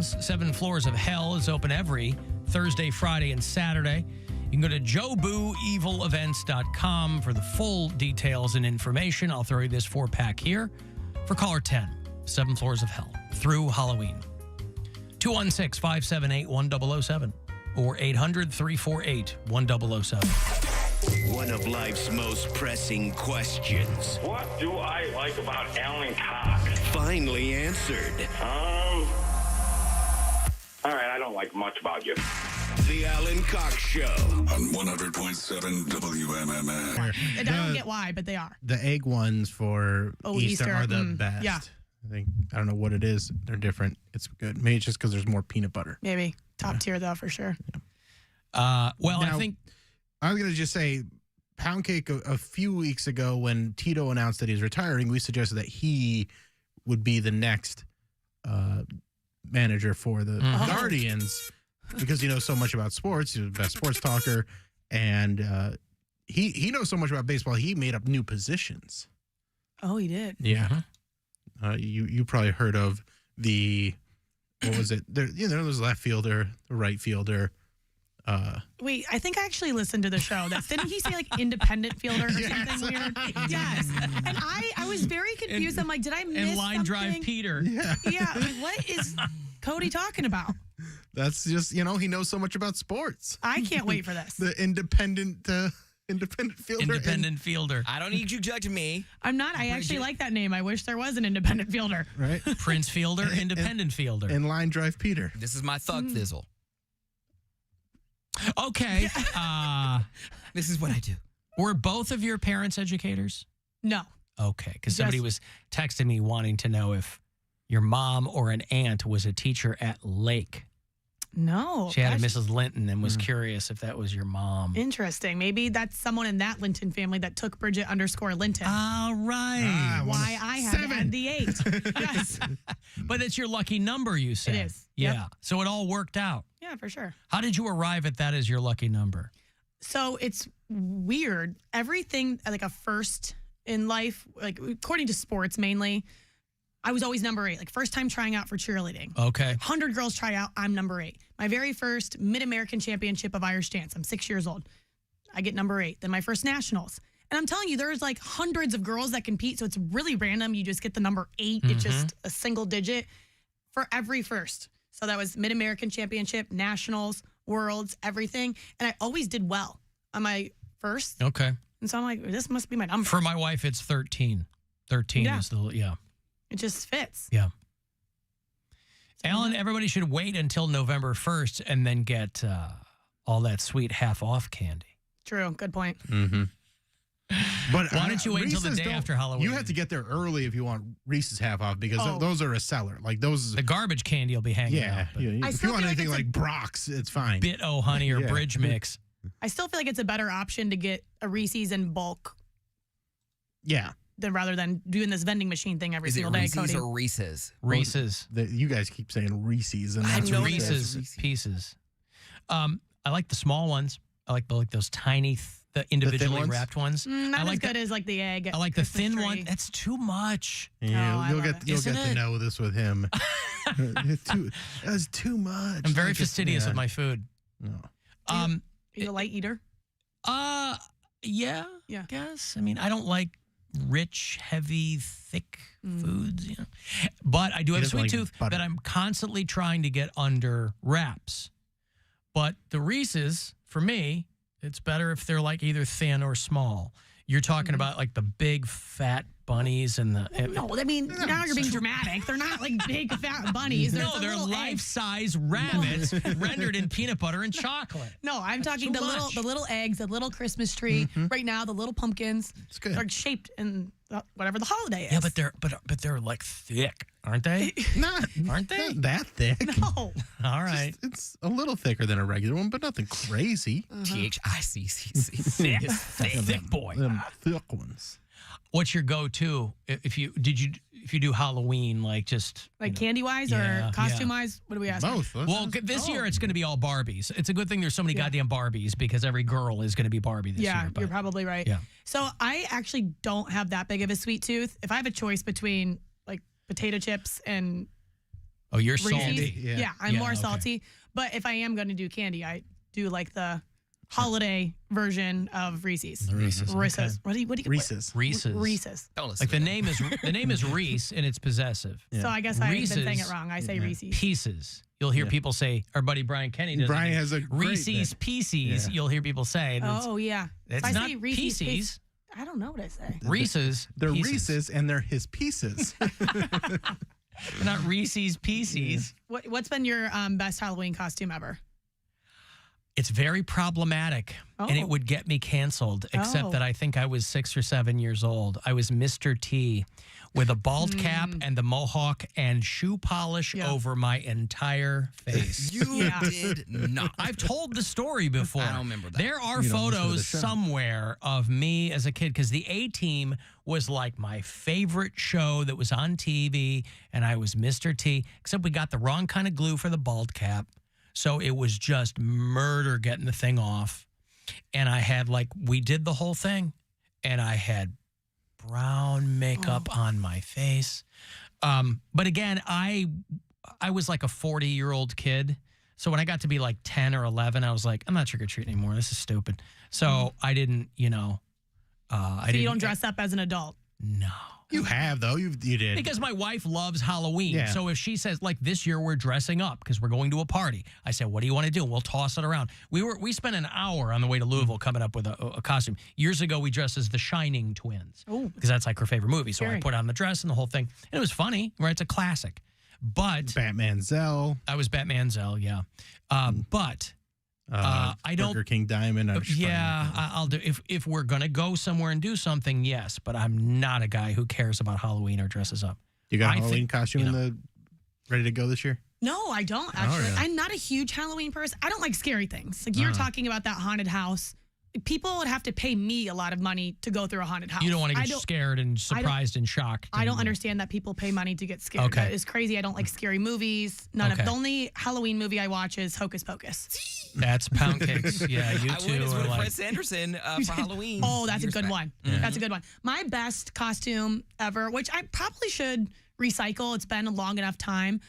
Seven Floors of Hell is open every Thursday, Friday, and Saturday. You can go to JoBooEvilEvents.com for the full details and information. I'll throw you this 4-pack here for caller 10, Seven Floors of Hell, through Halloween. 216-578-1007 or 800-348-1007. One of life's most pressing questions. What do I like about Alan Cox? Finally answered. All right, I don't like much about you. The Alan Cox Show. On 100.7 WMMS. I don't get why, but they are. The egg ones for Easter are the best. Yeah. I don't know what it is. They're different. It's good. Maybe it's just because there's more peanut butter. Maybe. Top tier, though, for sure. Well, Now, I think... I was going to just say, Poundcake, a few weeks ago when Tito announced that he's retiring, we suggested that he would be the next manager for the Guardians because he knows so much about sports. He's the best sports talker. And he knows so much about baseball, he made up new positions. Oh, he did. Yeah. You probably heard of the, what was it? There's left fielder, the right fielder. Wait, I think I actually listened to the show. Didn't he say like independent fielder or something weird? Yes. And I was very confused. I'm like, did I miss And line something? drive Peter. Yeah. Yeah. Like, what is Cody talking about? That's just, he knows so much about sports. I can't wait for this. The independent fielder. Independent fielder. I don't need you judging me. I'm not. I actually like that name. I wish there was an independent fielder. Right. Prince Fielder, independent fielder. And line drive Peter. This is my thug thizzle. Okay. This is what I do. Were both of your parents educators? No. Okay, because somebody was texting me wanting to know if your mom or an aunt was a teacher at Lake. No. She had a Mrs. Linton and was curious if that was your mom. Interesting. Maybe that's someone in that Linton family that took Bridget_Linton. All right. Why I had the 8. Yes. But it's your lucky number, you said. It is. Yeah. Yep. So it all worked out. Yeah, for sure. How did you arrive at that as your lucky number? So it's weird. Everything, like a first in life, like according to sports mainly, I was always number 8. Like first time trying out for cheerleading. Okay. 100 girls try out, I'm number 8. My very first Mid-American Championship of Irish dance, I'm 6 years old. I get number 8. Then my first nationals. And I'm telling you, there's like hundreds of girls that compete, so it's really random. You just get the number 8. It's just a single digit for every first. So that was Mid-American Championship, nationals, worlds, everything. And I always did well on my first. Okay. And so I'm like, this must be my number. For my wife, it's 13. 13 is the, It just fits. Yeah. Alan, everybody should wait until November 1st and then get all that sweet half-off candy. True. Good point. Mm-hmm. But why don't you wait until the day after Halloween? You have to get there early if you want Reese's half off because those are a seller. Like those, the garbage candy will be hanging out. If you want anything like Brock's, it's fine. Bit-O Honey or Bridge Mix. I still feel like it's a better option to get a Reese's in bulk. Yeah. Rather than doing this vending machine thing every single day. Is it Reese's Cody. or Reese's? Reese's. You guys keep saying Reese's, and I that's know Reese's. Reese's Pieces. I like the small ones. I like those tiny, the individually wrapped ones. Not I like as good as like the egg. I like the Christmas thin tree. one. That's too much. Yeah, you'll get Isn't to it? know this with him. That's too much. I'm very fastidious with my food. No. Are you a light eater? Yeah. I guess. I mean, I don't like rich, heavy, thick foods, But I do have a sweet tooth that I'm constantly trying to get under wraps. But the Reese's, for me, it's better if they're like either thin or small. You're talking about like the big fat bunnies and the... No, I mean, now you're being dramatic. They're not like big fat bunnies. No, they're life-size rabbits rendered in peanut butter and chocolate. No, I'm talking the little eggs, the little Christmas tree. Right now, the little pumpkins. It's good. They're shaped in whatever the holiday is. Yeah, but they're like thick, aren't they? Aren't they? Not that thick. No. All right. It's a little thicker than a regular one, but nothing crazy. THICCC. Thick boy. Them thick ones. What's your go-to if you do Halloween, like just Like candy-wise or costume-wise? What do we ask? Both. Well, this year it's going to be all Barbies. It's a good thing there's so many goddamn Barbies because every girl is going to be Barbie this year. Yeah, you're probably right. Yeah. So I actually don't have that big of a sweet tooth. If I have a choice between like potato chips and Oh, you're Reese's. salty. Yeah, I'm more salty. But if I am going to do candy, I do like the holiday version of Reese's. The Reese's. Reese's. Okay. What do you Reese's. Reese's. Reese's. Don't listen. Like the name is Reese and it's possessive. Yeah. So I guess I've been Reese's. saying it wrong. I say Reese's. Pieces. You'll hear people say, our buddy Brian Kenny does. Brian has a great Reese's name. Pieces. Yeah. You'll hear people say. Oh, yeah. It's If I not say Reese's Pieces. I don't know what I say. Reese's. They're Pieces. Reese's and they're his pieces. They're not Reese's Pieces. What's been your best Halloween costume ever? It's very problematic, and it would get me canceled, except that I think I was 6 or 7 years old. I was Mr. T with a bald cap and the mohawk and shoe polish over my entire face. You did not. I've told the story before. I don't remember that. There are photos somewhere of me as a kid because the A-Team was like my favorite show that was on TV, and I was Mr. T, except we got the wrong kind of glue for the bald cap. So it was just murder getting the thing off. And I had we did the whole thing, and I had brown makeup on my face. But again, I was like a 40-year-old kid. So when I got to be like 10 or 11, I was like, I'm not trick-or-treating anymore. This is stupid. So I didn't, so you don't dress up as an adult? No. You have, though. You did. Because my wife loves Halloween. Yeah. So if she says, like, this year we're dressing up because we're going to a party, I said, what do you want to do? We'll toss it around. We spent an hour on the way to Louisville coming up with a costume. Years ago, we dressed as the Shining Twins because that's like her favorite movie. So I put on the dress and the whole thing. And it was funny, right? It's a classic. But Batman Zell. I was Batman Zell, yeah. But I don't. Burger King Diamond. I'll do if we're gonna go somewhere and do something. Yes, but I'm not a guy who cares about Halloween or dresses up. You got a Halloween costume ready to go this year? No, I don't actually. I'm not a huge Halloween person. I don't like scary things. Like you were talking about that haunted house. People would have to pay me a lot of money to go through a haunted house. You don't want to get scared and surprised and shocked. I don't understand that people pay money to get scared. Okay. That is crazy. I don't like scary movies. None of the only Halloween movie I watch is Hocus Pocus. That's Poundcakes. Yeah, you I two went as are with like. Fred Sanderson for Halloween. Oh, that's a years good back. one. That's a good one. My best costume ever, which I probably should recycle. It's been a long enough time.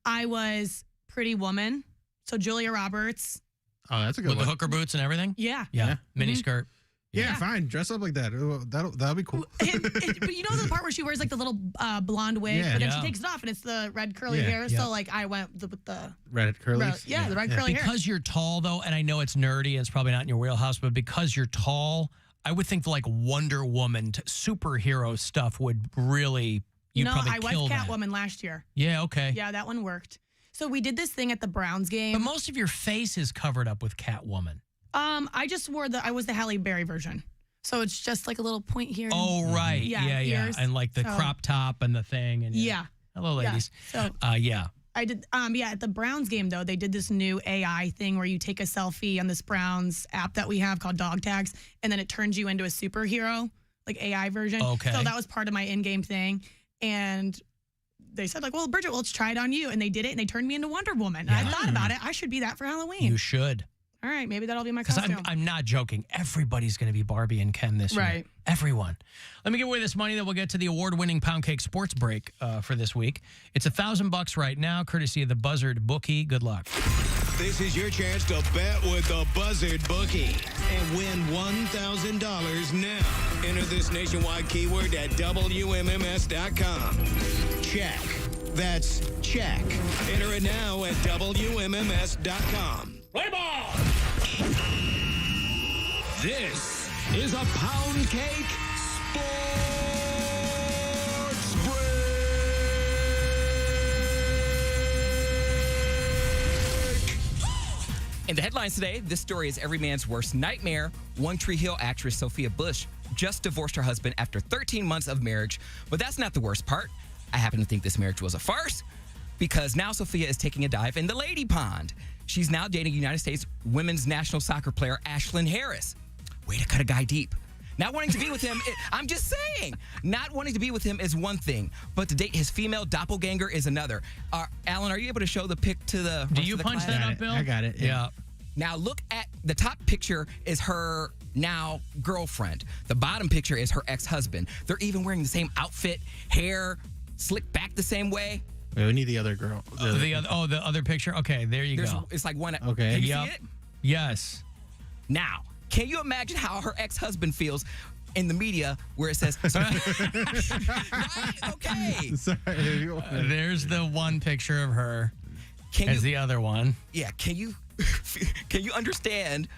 I was Pretty Woman. So Julia Roberts. Oh, that's a good With one. the hooker boots and everything? Yeah. Yeah. Mini skirt. Yeah, fine. Dress up like that. That'll be cool. But you know the part where she wears like the little blonde wig, but then she takes it off and it's the red curly hair. Yeah. So like I went with the Red curly. the red curly hair. Because you're tall, though, and I know it's nerdy and it's probably not in your wheelhouse, but because you're tall, I would think like Wonder Woman superhero stuff would really, you'd probably I kill was that. Catwoman last year. Yeah, okay. Yeah, that one worked. So we did this thing at the Browns game. But most of your face is covered up with Catwoman. I just I was the Halle Berry version. So it's just like a little point here. Oh, right. Yeah, ears. And like the crop top and the thing. And Yeah. Hello, ladies. So yeah. I did. At the Browns game though, they did this new AI thing where you take a selfie on this Browns app that we have called Dog Tags, and then it turns you into a superhero, like AI version. Okay. So that was part of my in-game thing, and they said like, well, Bridget, let's try it on you, and they did it, and they turned me into Wonder Woman. And I thought about it. I should be that for Halloween. You should. All right, maybe that'll be my Because costume. I'm not joking. Everybody's going to be Barbie and Ken this year. Right. Everyone. Let me give away this money that we'll get to the award-winning Poundcake Sports Break for this week. It's $1,000 right now, courtesy of the Buzzard Bookie. Good luck. This is your chance to bet with the Buzzard Bookie and win $1,000 now. Enter this nationwide keyword at WMMS.com. Check. That's check. Enter it now at WMMS.com. Play ball! This is a Poundcake Sports Break. In the headlines today, this story is every man's worst nightmare. One Tree Hill actress Sophia Bush just divorced her husband after 13 months of marriage. But that's not the worst part. I happen to think this marriage was a farce because now Sophia is taking a dive in the lady pond. She's now dating United States women's national soccer player Ashlyn Harris. Way to cut a guy deep. Not wanting to be with him, I'm just saying, not wanting to be with him is one thing, but to date his female doppelganger is another. Alan, are you able to show the pic to the Do you the punch class? that up, Bill? I got it. Yeah. Now look at the top picture is her now girlfriend. The bottom picture is her ex-husband. They're even wearing the same outfit, hair slicked back the same way. Wait, we need the other girl. The other picture. Okay, there you go. It's like one. Okay. Can you Yep. see it? Yes. Now, can you imagine how her ex-husband feels in the media where it says, right? Okay. Sorry. There's the one picture of her. Can as you, the other one. Yeah, can you understand,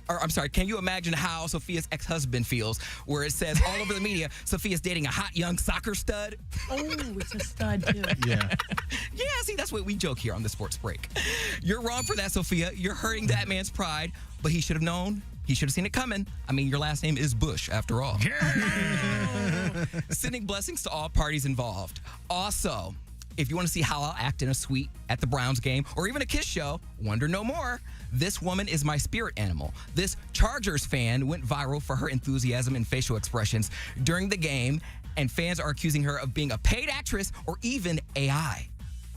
or I'm sorry, can you imagine how Sophia's ex-husband feels where it says all over the media, Sophia's dating a hot young soccer stud? Oh, it's a stud, too. Yeah. Yeah, see, that's what we joke here on the Sports Break. You're wrong for that, Sophia. You're hurting that man's pride, but he should have known. He should have seen it coming. I mean, your last name is Bush, after all. Sending blessings to all parties involved. Also, if you want to see how I'll act in a suite at the Browns game or even a Kiss show, wonder no more. This woman is my spirit animal. This Chargers fan went viral for her enthusiasm and facial expressions during the game, and fans are accusing her of being a paid actress or even AI.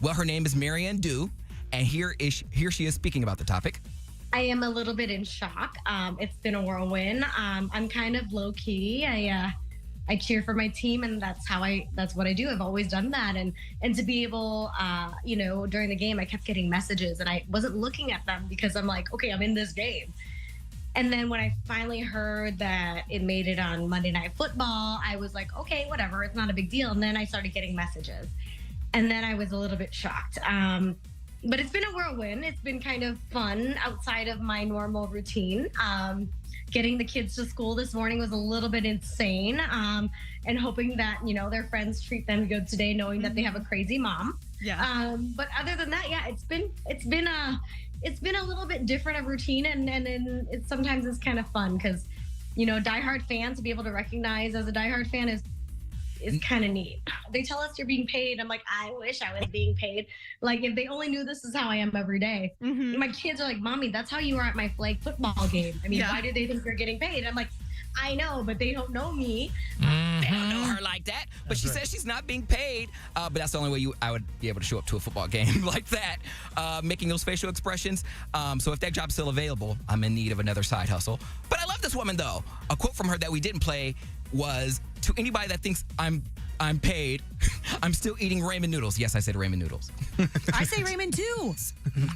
Well, her name is Marianne Dew, and here she is speaking about the topic. I am a little bit in shock. It's been a whirlwind. I'm kind of low key. I cheer for my team, and that's what I do. I've always done that, and to be able, during the game, I kept getting messages, and I wasn't looking at them because I'm like, okay, I'm in this game. And then when I finally heard that it made it on Monday Night Football, I was like, okay, whatever, it's not a big deal. And then I started getting messages, and then I was a little bit shocked. But it's been a whirlwind. It's been kind of fun outside of my normal routine. Getting the kids to school this morning was a little bit insane, and hoping that, their friends treat them good today, knowing that they have a crazy mom. Yeah. But other than that, yeah, it's been a little bit different of routine, and it sometimes it's kind of fun because, diehard fans, to be able to recognize as a diehard fan is kind of neat. They tell us you're being paid. I'm like, I wish I was being paid. Like, if they only knew this is how I am every day. Mm-hmm. My kids are like, Mommy, that's how you are at my flag football game. I mean, why do they think you're getting paid? I'm like, I know, but they don't know me. They don't know her like that. But she says she's not being paid. But that's the only way I would be able to show up to a football game like that, making those facial expressions. So if that job's still available, I'm in need of another side hustle. But I love this woman, though. A quote from her that we didn't play was, to anybody that thinks I'm paid, I'm still eating ramen noodles. Yes, I said ramen noodles. I say ramen too.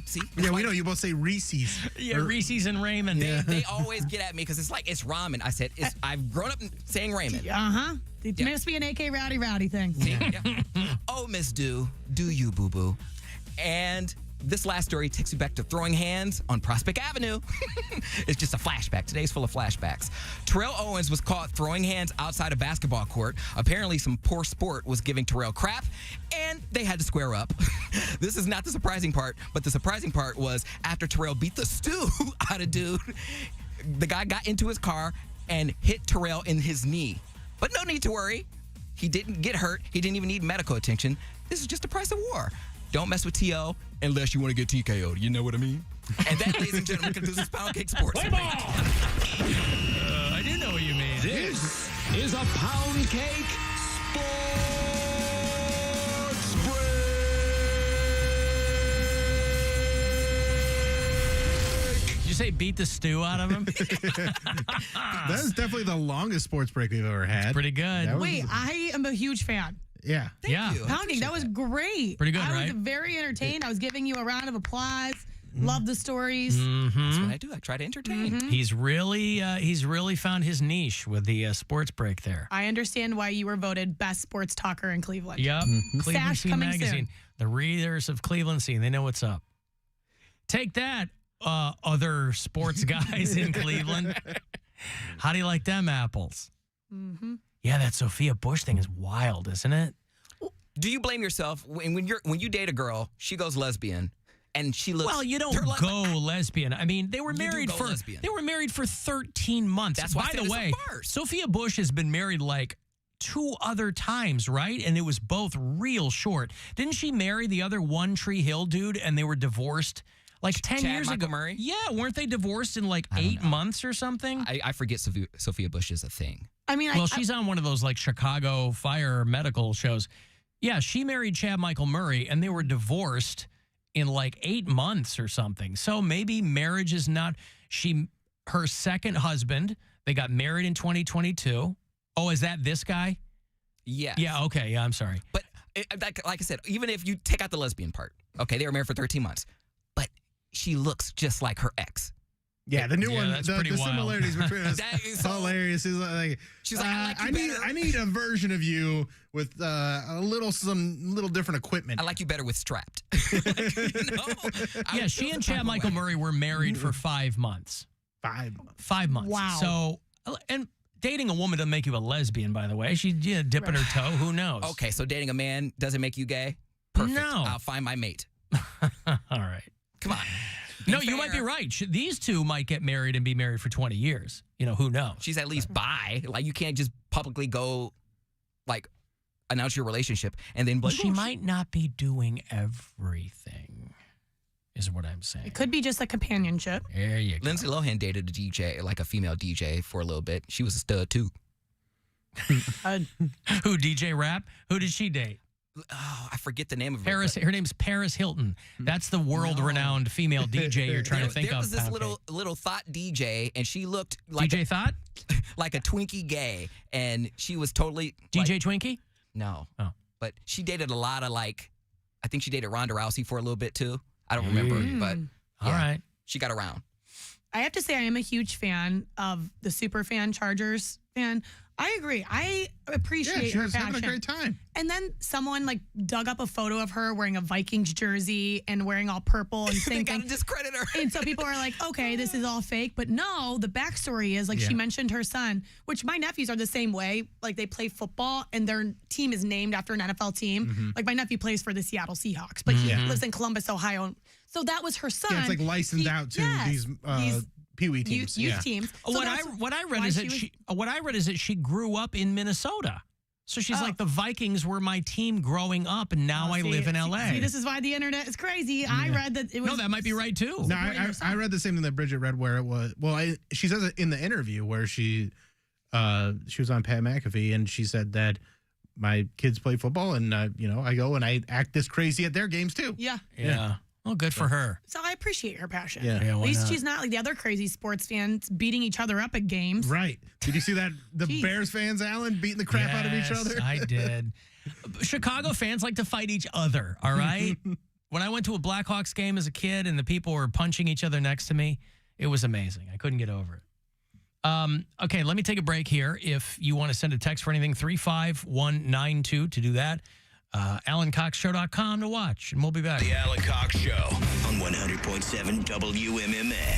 See? Yeah, we know you both say Reese's. Yeah, Reese's and ramen. They always get at me because it's like, it's ramen. I said, I've grown up saying ramen. Uh-huh. It must be an AK Rowdy thing. Yeah. Oh, Miss Do you, boo-boo? And this last story takes you back to throwing hands on Prospect Avenue. It's just a flashback. Today's full of flashbacks. Terrell Owens was caught throwing hands outside a basketball court. Apparently, some poor sport was giving Terrell crap, and they had to square up. This is not the surprising part, but the surprising part was after Terrell beat the stew out of dude, the guy got into his car and hit Terrell in his knee. But no need to worry. He didn't get hurt. He didn't even need medical attention. This is just the price of war. Don't mess with T.O. unless you want to get TKO'd. You know what I mean? And that, ladies and gentlemen, concludes Poundcake Sports. Play ball! I do know what you mean. This is a Poundcake Sports Break. Did you say beat the stew out of him? That is definitely the longest sports break we've ever had. Pretty good. Wait, I am a huge fan. Yeah. Thank you. Poundcake, that was great. Pretty good, I right? was very entertained. I was giving you a round of applause. Love the stories. That's what I do. I try to entertain. He's really found his niche with the sports break there. I understand why you were voted best sports talker in Cleveland. Yep. Cleveland Sash Scene coming Magazine. soon. The readers of Cleveland Scene, they know what's up. Take that, other sports guys in Cleveland. How do you like them apples? Mm-hmm. Yeah, that Sophia Bush thing is wild, isn't it? Do you blame yourself when you date a girl, she goes lesbian, and she looks? Well, you don't go lesbian. I mean, they were married for lesbian. They were married for 13 months. That's why By the way, Sophia Bush has been married like 2 other times, right? And it was both real short. Didn't she marry the other One Tree Hill dude, and they were divorced like 10 years Michael ago? Murray? Yeah, weren't they divorced in like 8 months or something? I forget Sophia Bush is a thing. I mean, well, she's on one of those like Chicago fire medical shows. Yeah, she married Chad Michael Murray, and they were divorced in like 8 months or something. So maybe marriage is not her second husband. They got married in 2022. Oh, is that this guy? Yeah. Yeah. Okay. Yeah. I'm sorry. But like I said, even if you take out the lesbian part, okay, they were married for 13 months, but she looks just like her ex. Yeah, the new one, that's the pretty wild. similarities between us, That is so hilarious. She's like, I need a version of you with some little different equipment. I like you better with strapped. Yeah, she and Chad Michael Murray were married for 5 months. 5 months. 5 months. Wow. So, and dating a woman doesn't make you a lesbian, by the way. She's dipping her toe. Who knows? Okay, so dating a man doesn't make you gay? Perfect. No. I'll find my mate. All right. Come on. No, you might be right. These two might get married and be married for 20 years. Who knows? She's at least bi. Like, you can't just publicly go, like, announce your relationship and then... Well, she might not be doing everything, is what I'm saying. It could be just a companionship. There you go. Lindsay Lohan dated a DJ, like a female DJ, for a little bit. She was a stud, too. Who, DJ Rap? Who did she date? Oh, I forget the name of Paris. Her name's Paris Hilton. That's the world-renowned female DJ you're trying to think of. There was this little thought DJ, and she looked like DJ Thought, like a Twinkie gay, and she was totally DJ Twinkie. No, oh, but she dated a lot of I think she dated Ronda Rousey for a little bit too. I don't remember, but all right, she got around. I have to say, I am a huge fan of the Superfan Chargers fan. I agree. I appreciate she her was passion. having a great time. And then someone dug up a photo of her wearing a Vikings jersey and wearing all purple and They saying gotta discredit her. And so people are like, okay, this is all fake. But no, the backstory is she mentioned her son, which my nephews are the same way. Like, they play football and their team is named after an NFL team. Mm-hmm. Like, my nephew plays for the Seattle Seahawks, but he lives in Columbus, Ohio. So that was her son. Yeah, it's licensed out to these Pee-wee teams. Youth teams. So what I read is that she grew up in Minnesota. So she's like, the Vikings were my team growing up, and now I live in LA. See, this is why the internet is crazy. Yeah. I read that it was... No, that might be right, too. No, I read the same thing that Bridget read, where it was... Well, she says it in the interview where she was on Pat McAfee, and she said that my kids play football, and, I go and I act this crazy at their games, too. Yeah. Well, good for her. So I appreciate her passion. Yeah. At least she's not like the other crazy sports fans beating each other up at games. Right. Did you see that? The Bears fans, Alan, beating the crap out of each other? I did. Chicago fans like to fight each other, all right? When I went to a Blackhawks game as a kid and the people were punching each other next to me, it was amazing. I couldn't get over it. Okay, let me take a break here. If you want to send a text for anything, 35192 to do that. AlanCoxShow.com to watch, and we'll be back. The Alan Cox Show on 100.7 WMMS.